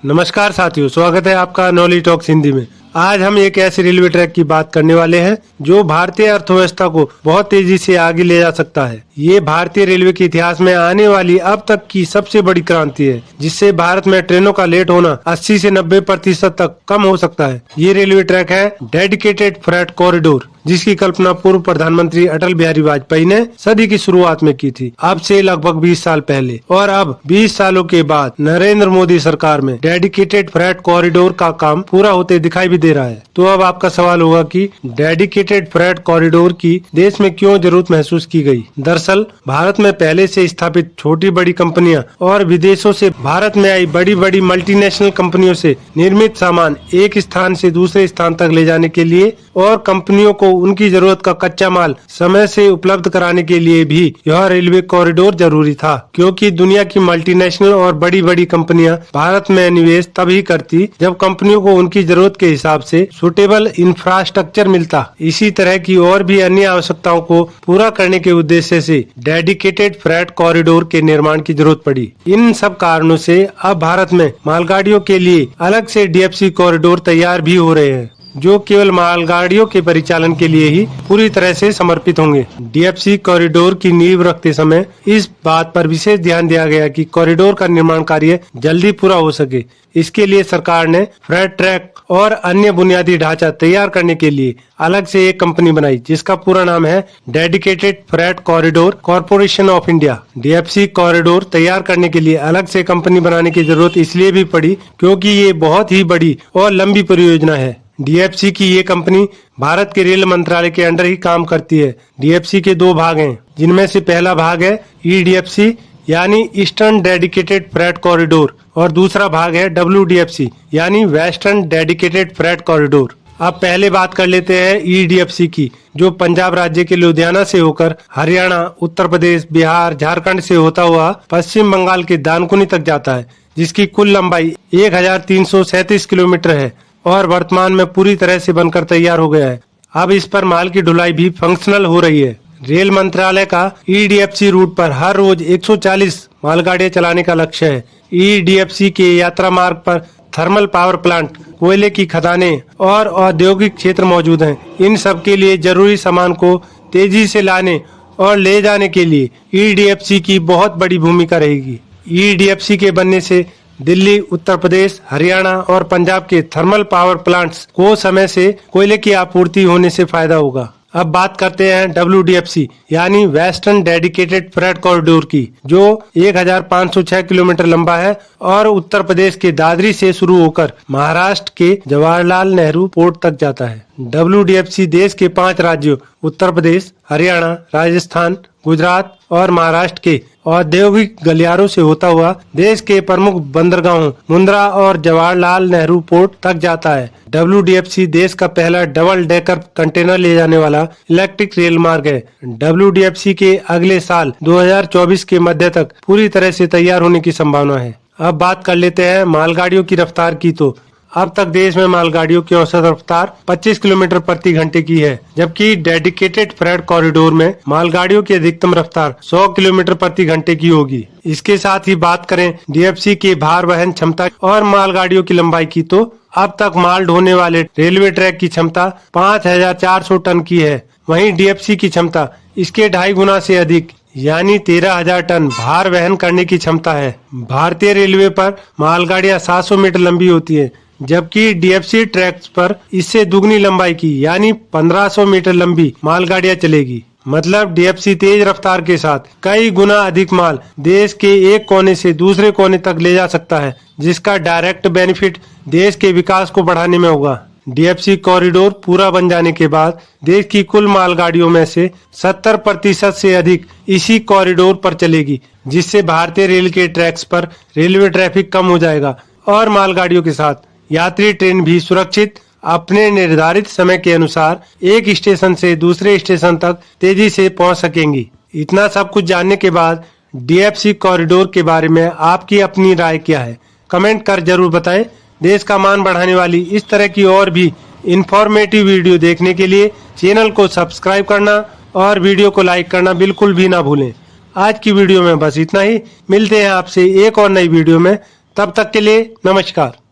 नमस्कार साथियों, स्वागत है आपका नॉलेज टॉक्स हिंदी में। आज हम एक ऐसे रेलवे ट्रैक की बात करने वाले हैं जो भारतीय अर्थव्यवस्था को बहुत तेजी से आगे ले जा सकता है। ये भारतीय रेलवे के इतिहास में आने वाली अब तक की सबसे बड़ी क्रांति है, जिससे भारत में ट्रेनों का लेट होना 80 से 90% तक कम हो सकता है। ये रेलवे ट्रैक है डेडिकेटेड फ्रेट कॉरिडोर, जिसकी कल्पना पूर्व प्रधानमंत्री अटल बिहारी वाजपेयी ने सदी की शुरुआत में की थी, अब से लगभग 20 साल पहले। और अब 20 सालों के बाद नरेंद्र मोदी सरकार में डेडिकेटेड फ्रेट कॉरिडोर का काम पूरा होते दिखाई भी दे रहा है। तो अब आपका सवाल होगा कि डेडिकेटेड फ्रेट कॉरिडोर की देश में क्यों जरूरत महसूस की गई। दरअसल भारत में पहले से स्थापित छोटी बड़ी कंपनियां और विदेशों से भारत में आई बड़ी बड़ी मल्टीनेशनल कंपनियों से निर्मित सामान एक स्थान से दूसरे स्थान तक ले जाने के लिए और कंपनियों को उनकी जरूरत का कच्चा माल समय से उपलब्ध कराने के लिए भी यह रेलवे कॉरिडोर जरूरी था, क्योंकि दुनिया की मल्टीनेशनल और बड़ी बड़ी कंपनियां भारत में निवेश तभी करती जब कंपनियों को उनकी जरूरत के हिसाब से सुटेबल इंफ्रास्ट्रक्चर मिलता। इसी तरह की और भी अन्य आवश्यकताओं को पूरा करने के उद्देश्य से डेडिकेटेड फ्रेट कॉरिडोर के निर्माण की जरूरत पड़ी। इन सब कारणों से अब भारत में मालगाड़ियों के लिए अलग से डीएफसी कॉरिडोर तैयार भी हो रहे हैं, जो केवल मालगाड़ियों के परिचालन के लिए ही पूरी तरह से समर्पित होंगे। डीएफसी कॉरिडोर की नींव रखते समय इस बात पर विशेष ध्यान दिया गया कि कॉरिडोर का निर्माण कार्य जल्दी पूरा हो सके। इसके लिए सरकार ने फ्रेट ट्रैक और अन्य बुनियादी ढांचा तैयार करने के लिए अलग से एक कंपनी बनाई, जिसका पूरा नाम है dedicated freight corridor corporation of India. DFC corridor तैयार करने के लिए अलग से कंपनी बनाने की जरूरत इसलिए भी पड़ी क्योंकि ये बहुत ही बड़ी और लंबी परियोजना है। डीएफसी की ये कंपनी भारत के रेल मंत्रालय के अंडर ही काम करती है। डीएफसी के दो भाग हैं, जिनमें से पहला भाग है ईडीएफसी यानी ईस्टर्न डेडिकेटेड फ्रेट कॉरिडोर और दूसरा भाग है डब्ल्यूडीएफसी यानी वेस्टर्न डेडिकेटेड फ्रेट कॉरिडोर। अब पहले बात कर लेते हैं ईडीएफसी की, जो पंजाब राज्य के लुधियाना से होकर हरियाणा, उत्तर प्रदेश, बिहार, झारखंड से होता हुआ पश्चिम बंगाल के दानकुनी तक जाता है, जिसकी कुल लंबाई 1337 किलोमीटर है और वर्तमान में पूरी तरह से बनकर तैयार हो गया है। अब इस पर माल की ढुलाई भी फंक्शनल हो रही है। रेल मंत्रालय का ईडीएफसी रूट पर हर रोज 140 मालगाड़ियां चलाने का लक्ष्य है। ईडीएफसी के यात्रा मार्ग पर थर्मल पावर प्लांट, कोयले की खदानें और औद्योगिक क्षेत्र मौजूद हैं। इन सब के लिए जरूरी सामान को तेजी से लाने और ले जाने के लिए ईडीएफसी की बहुत बड़ी भूमिका रहेगी। ईडीएफसी के बनने से दिल्ली, उत्तर प्रदेश, हरियाणा और पंजाब के थर्मल पावर प्लांट्स को समय से कोयले की आपूर्ति होने से फायदा होगा। अब बात करते हैं डब्ल्यूडीएफसी यानी वेस्टर्न डेडिकेटेड फ्रेट कॉरिडोर की, जो 1506 किलोमीटर लंबा है और उत्तर प्रदेश के दादरी से शुरू होकर महाराष्ट्र के जवाहरलाल नेहरू पोर्ट तक जाता है। डब्ल्यूडीएफसी देश के 5 राज्यों उत्तर प्रदेश, हरियाणा, राजस्थान, गुजरात और महाराष्ट्र के औद्योगिक गलियारों से होता हुआ देश के प्रमुख बंदरगाहों मुंद्रा और जवाहरलाल नेहरू पोर्ट तक जाता है। डब्ल्यूडीएफसी देश का पहला डबल डेकर कंटेनर ले जाने वाला इलेक्ट्रिक रेल मार्ग है। डब्ल्यूडीएफसी के अगले साल 2024 के मध्य तक पूरी तरह से तैयार होने की संभावना है। अब बात कर लेते हैं मालगाड़ियों की रफ्तार की। तो अब तक देश में मालगाड़ियों की औसत रफ्तार 25 किलोमीटर प्रति घंटे की है, जबकि डेडिकेटेड फ्रेट कॉरिडोर में मालगाड़ियों की अधिकतम रफ्तार 100 किलोमीटर प्रति घंटे की होगी। इसके साथ ही बात करें डीएफसी के भार वहन क्षमता और मालगाड़ियों की लंबाई की, तो अब तक माल ढोने वाले रेलवे ट्रैक की क्षमता 5400 टन की है। वहीं डीएफसी की क्षमता इसके 2.5 गुना से अधिक यानी 13,000 टन भार वहन करने की क्षमता है। भारतीय रेलवे पर मालगाड़ियां 700 मीटर लंबी होती है, जबकि डीएफसी ट्रैक्स पर इससे दुगनी लंबाई की यानी 1500 मीटर लंबी मालगाड़ियां चलेगी। मतलब डीएफसी तेज रफ्तार के साथ कई गुना अधिक माल देश के एक कोने से दूसरे कोने तक ले जा सकता है, जिसका डायरेक्ट बेनिफिट देश के विकास को बढ़ाने में होगा। डीएफसी कॉरिडोर पूरा बन जाने के बाद देश की कुल मालगाड़ियों में से 70% से अधिक इसी कॉरिडोर पर चलेगी, जिससे भारतीय रेल के ट्रैक्स पर रेलवे ट्रैफिक कम हो जाएगा और मालगाड़ियों के साथ यात्री ट्रेन भी सुरक्षित अपने निर्धारित समय के अनुसार एक स्टेशन से दूसरे स्टेशन तक तेजी से पहुंच सकेंगी। इतना सब कुछ जानने के बाद डीएफसी कॉरिडोर के बारे में आपकी अपनी राय क्या है, कमेंट कर जरूर बताएं। देश का मान बढ़ाने वाली इस तरह की और भी इंफॉर्मेटिव वीडियो देखने के लिए चैनल को सब्सक्राइब करना और वीडियो को लाइक करना बिल्कुल भी ना भूलें। आज की वीडियो में बस इतना ही। मिलते हैं आपसे एक और नई वीडियो में। तब तक के लिए नमस्कार।